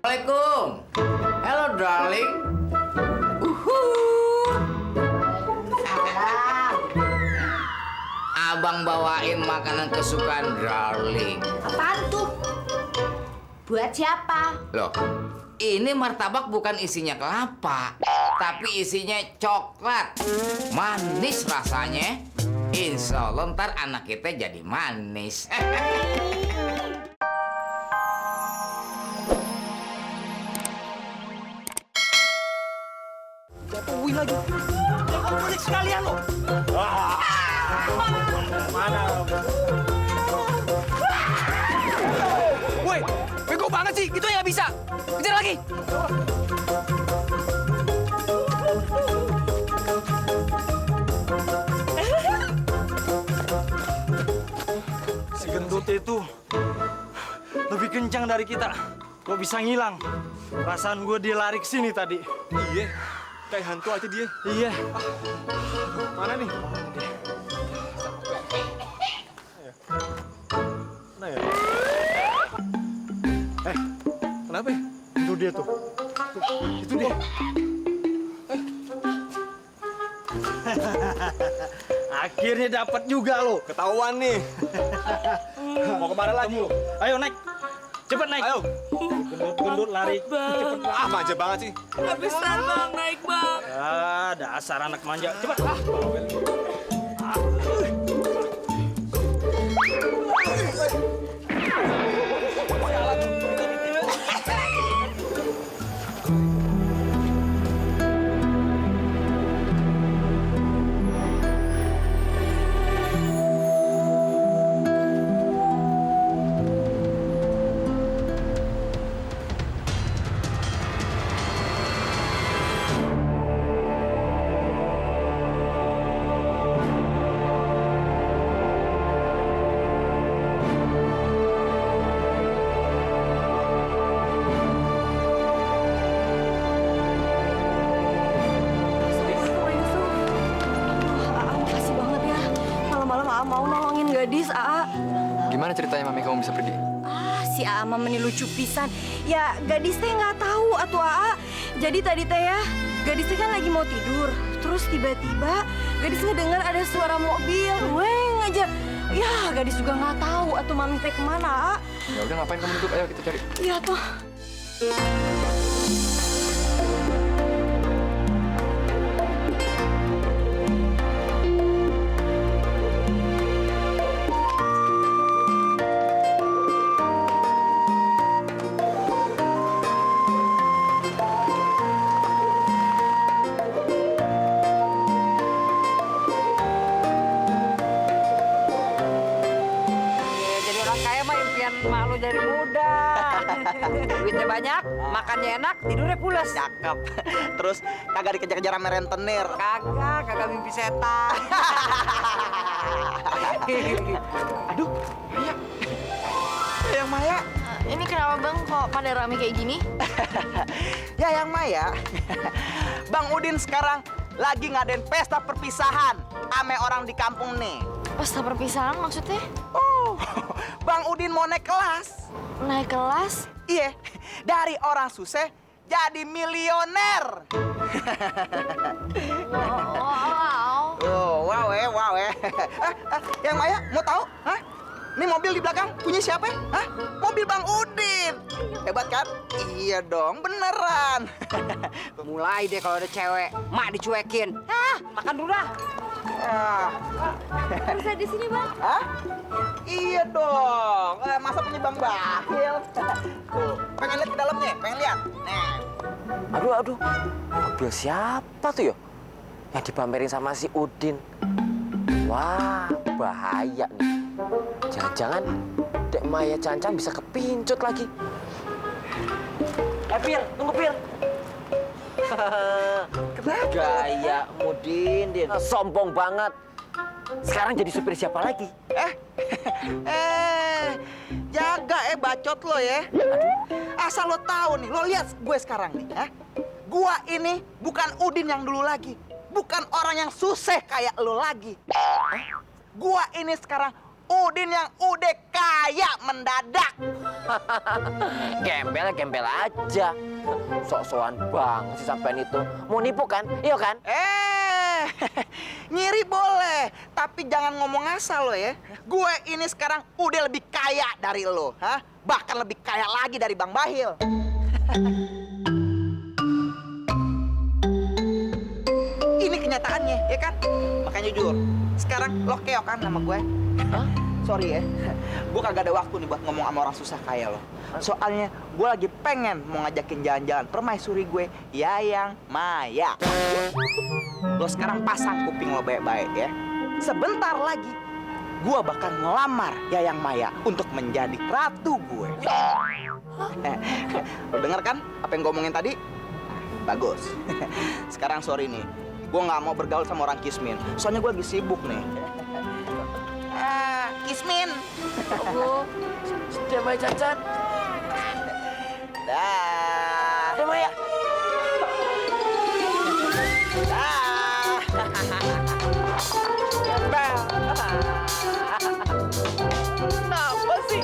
Assalamualaikum. Hello darling. Abang bawain makanan kesukaan darling. Apaan tuh? Buat siapa? Loh, ini martabak bukan isinya kelapa, tapi isinya coklat. Manis rasanya. Insya Allah ntar anak kita jadi manis. Jatuhin lagi. Jangan proyek sekalian lo. Mana? Woi, bego banget sih. Itu ya bisa. Kejar lagi. Si gendut itu lebih kencang dari kita. Kok bisa ngilang? Perasaan gue dia lari ke sini tadi. Iya, kayak hantu aja dia. Iya. Mana nih? Mana ya? Kenapa ya? Itu dia tuh. Itu dia. Akhirnya dapat juga lo. Ketahuan nih. Mau kemana lagi lo? Ayo naik. Cepet naik. Ayo. Gendut-gendut lari. Cepet. Ah, manja banget sih. Habisan bang, naik bang. Ah, dasar anak manja. Cepet. Makasih banget ya. Malam-malam Aa mau nolongin gadis, Aa. Gimana ceritanya Mami kamu bisa pergi? Si Aa mah meni lucu pisan. Ya, gadis teh nggak tahu atuh Aa. Jadi tadi teh ya, gadis teh kan lagi mau tidur. Terus tiba-tiba gadis ngedengar ada suara mobil. Weng aja. Ya, gadis juga nggak tahu atuh Mami teh kemana, Aa. Ya udah ngapain kamu duduk? Ayo kita cari. Iya tuh. Jadi orang kaya mah impian mak lu dari muda. Duitnya banyak, makannya enak, tidurnya pulas. Cakep. Terus kagak dikejar-kejar sama rentenir. Kagak mimpi setan. Aduh, Maya. Yang Maya. Ini kenapa Bang kok pada rame kayak gini? Ya yang Maya. Bang Udin sekarang lagi ngadain pesta perpisahan ame orang di kampung nih. Pesta perpisahan maksudnya? Oh, Bang Udin mau naik kelas. Naik kelas? Iya, dari orang susah jadi milioner. Wow. Oh, wow. Yang Maya mau tahu? Hah? Ini mobil di belakang punya siapa? Hah? Mobil Bang Udin. Hebat kan? Iya dong, beneran. Mulai deh kalau ada cewek, mak dicuekin. Makan dulu dah. Ah. Bisa di sini Bang? Hah? Iya dong. Masa punya Bang Bahil? Tuh, pengen lihat ke dalamnya? Pengen lihat? Nih. Aduh, mobil siapa tuh ya? Yang dipamerin sama si Udin. Wah, bahaya nih. Jangan-jangan Dek Maya Cancan bisa kepincut lagi. Pil, tunggu Pil. Kenapa? Gaya Udin, sombong banget. Sekarang jadi supir siapa lagi? Jaga bacot lo ya. Asal lo tahu nih, lo lihat gue sekarang nih ya. Gua ini bukan Udin yang dulu lagi. Bukan orang yang susah kayak lo lagi. Gua ini sekarang Udin yang udah kaya mendadak. Gembel aja. Sok-sokan banget sih sampean itu. Mau nipu kan? Iya kan? Ngiri boleh, tapi jangan ngomong asal lo ya. Gue ini sekarang udah lebih kaya dari lo, hah? Bahkan lebih kaya lagi dari Bang Bahil. Ini kenyataannya, ya kan? Makanya jujur, sekarang lo keok kan sama gue? Hah? Sorry ya, gue kagak ada waktu nih buat ngomong sama orang susah kayak lo. Soalnya gue lagi pengen mau ngajakin jalan-jalan permaisuri gue, Yayang Maya. Lo sekarang pasang kuping lo baik-baik ya. Sebentar lagi, gue bakal ngelamar Yayang Maya untuk menjadi ratu gue. Lo denger kan apa yang gue omongin tadi? Bagus. Sekarang sorry nih, gue nggak mau bergaul sama orang Kismin. Soalnya gue lagi sibuk nih. Kismin. Bu, dia Maya Cacat. Dah. Dia Maya. Dah. Kenapa sih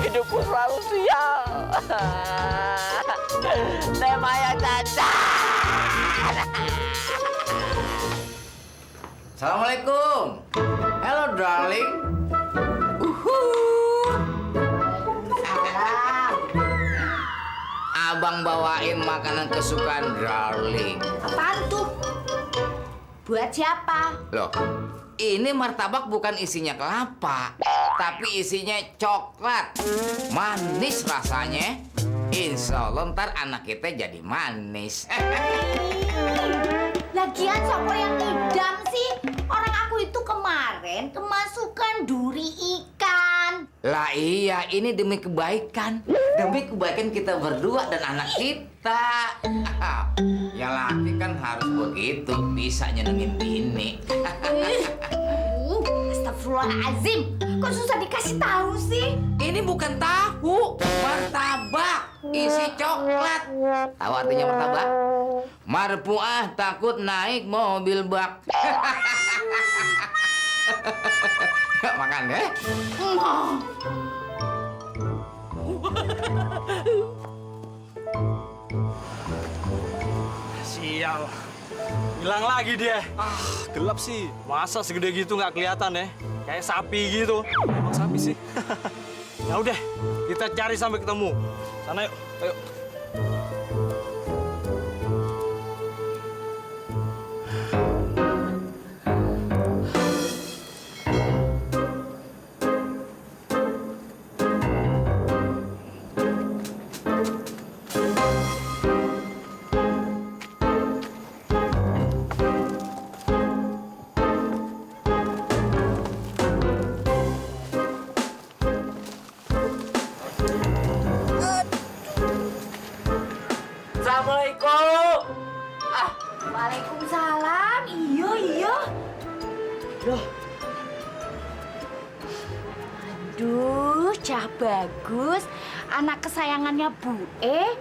hidupku selalu sial? Dia Maya Cacat. Assalamualaikum. Hello darling. Abang bawain makanan kesukaan darling. Apaan tuh? Buat siapa? Loh, ini martabak bukan isinya kelapa, tapi isinya coklat. Manis rasanya. Insya Allah ntar anak kita jadi manis. Lagian siapa yang ngidam sih? Orang aku itu kemarin kemasukan duri ikan. Lah iya, ini demi kebaikan. Demi kebaikan kita berdua dan anak kita. Yang laki kan harus begitu, bisa nyenengin bini. Astagfirullahaladzim. Kok susah dikasih tahu sih? Ini bukan tahu, martabak. Isi coklat. Tahu artinya martabak? Marpuah takut naik mobil bak. Yuk makan ya. Sial. Hilang lagi dia. Gelap sih. Masa segede gitu nggak kelihatan ya? Kayak sapi gitu. Emang sapi sih. Ya udah, kita cari sampai ketemu. Sana yuk. Ayo. Assalamualaikum. Waalaikumsalam. Iya. Loh, Aduh, Cah Bagus. Anak kesayangannya Bu E.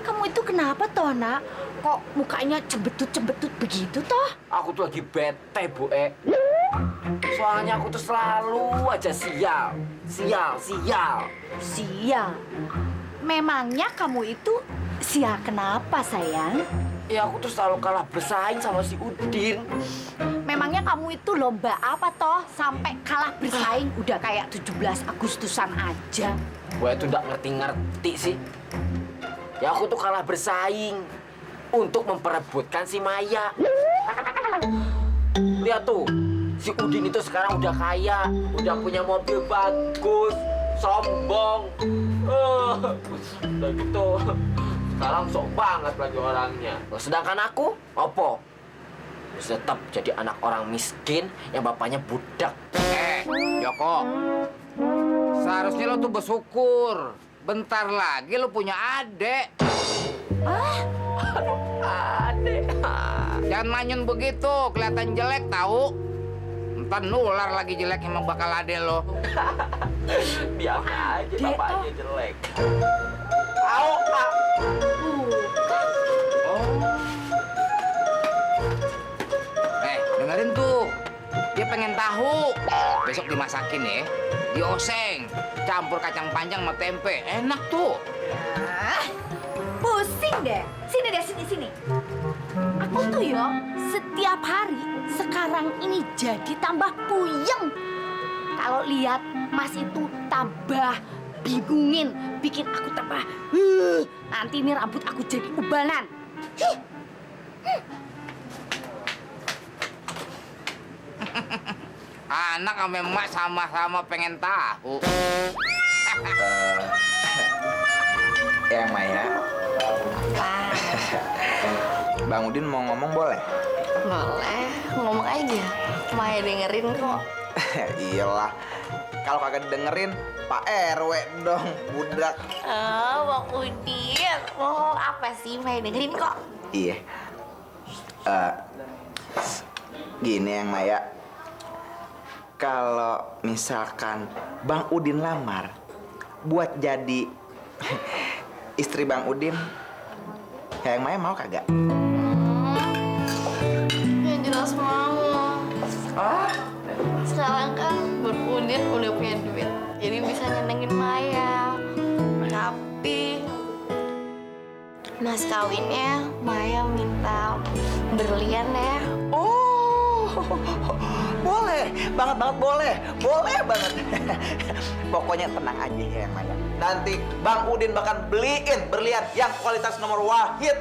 Kamu itu kenapa toh, Nak? Kok mukanya cembetut-cembetut begitu toh? aku tuh lagi bete, Bu E. Soalnya aku tuh selalu aja sial. Sial. Memangnya kamu itu sial kenapa, sayang? Ya aku tuh selalu kalah bersaing sama si Udin. Memangnya kamu itu lomba apa toh? Sampai kalah bersaing udah kayak 17 Agustusan aja. Gue tuh nggak ngerti sih. Ya aku tuh kalah bersaing untuk memperebutkan si Maya. Lihat tuh, si Udin itu sekarang udah kaya, udah punya mobil bagus, sombong. Udah gitu, sekarang sok banget lagi orangnya. Sedangkan aku, opo? Tetap jadi anak orang miskin yang bapaknya budak. Joko, seharusnya lo tuh bersyukur. Bentar lagi lo punya adek. Adek. Jangan manyun begitu, kelihatan jelek tahu. Ntar nular lagi jelek emang bakal adek lo. Biar aja bapaknya jelek. Au, Pak. Dengerin tuh. Dia pengen pengen tahu. Besok dimasakin ya, dioseng, campur kacang panjang sama tempe, enak tuh. Ah, pusing deh. Sini deh, sini. Aku tuh yo, setiap hari sekarang ini jadi tambah puyeng. Kalau lihat Mas itu tambah bingungin, bikin aku tambah. Nanti ini rambut aku jadi ubanan. Anak sama emak sama-sama pengen tahu. Yang Maya. Bang Udin mau ngomong boleh? Boleh, ngomong aja. Maya dengerin kok. Iyalah. Kalau kagak dengerin, Pak RW dong, budak. Oh, Bang Udin. Mau apa sih? Maya dengerin kok. Iya. Gini yang Maya. Kalau misalkan Bang Udin lamar buat jadi istri Bang Udin, yang Maya mau kagak? Ya jelas mau. Sekarang kan Bang Udin udah punya duit, jadi bisa nyenengin Maya. Tapi mas kawinnya Maya minta berlian ya. Oh, boleh banget boleh banget. Pokoknya tenang aja ya yang Maya. Nanti Bang Udin bakal beliin berlian yang kualitas nomor wahid.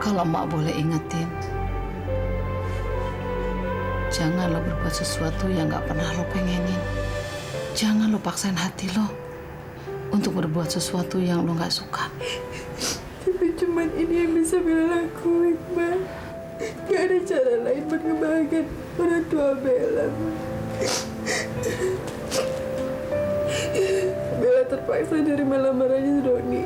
Kalau Mak boleh ingetin, jangan lo berbuat sesuatu yang gak pernah lo pengenin. Jangan lo paksain hati lo untuk berbuat sesuatu yang lo gak suka. Tapi cuman ini yang bisa Bella lakuin, Mbak. Gak ada cara lain buat ngebahagiain orang tua Bella. Bella terpaksa nerima lamarannya Doni.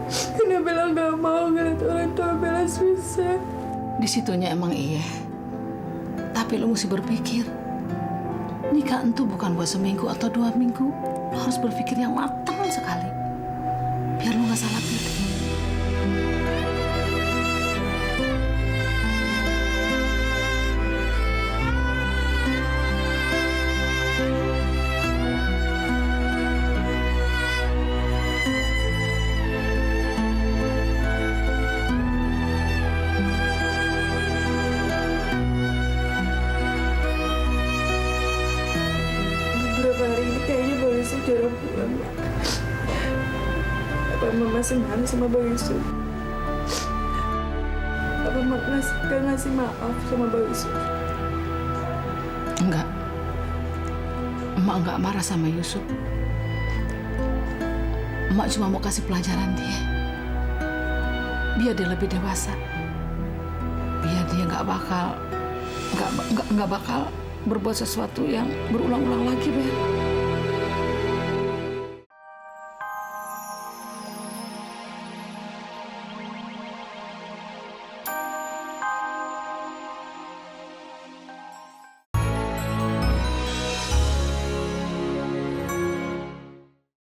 Karena Bella gak mau ngeliat orang tua Bella susah. Di situnya emang iya. Tapi lo mesti berpikir, nikah itu bukan buat seminggu atau 2 minggu. Lo harus berpikir yang matang sekali, biar lo gak salah pilih. Beberapa hari ini kayaknya Bang Yusuf jarang pulang. Apa Mama masih marah sama Bang Yusuf? Apa Mama gak ngasih maaf sama Bang Yusuf? Enggak. Emak enggak marah sama Yusuf. Emak cuma mau kasih pelajaran dia. Biar dia lebih dewasa. Biar dia nggak bakal berbuat sesuatu yang berulang-ulang lagi, Bel.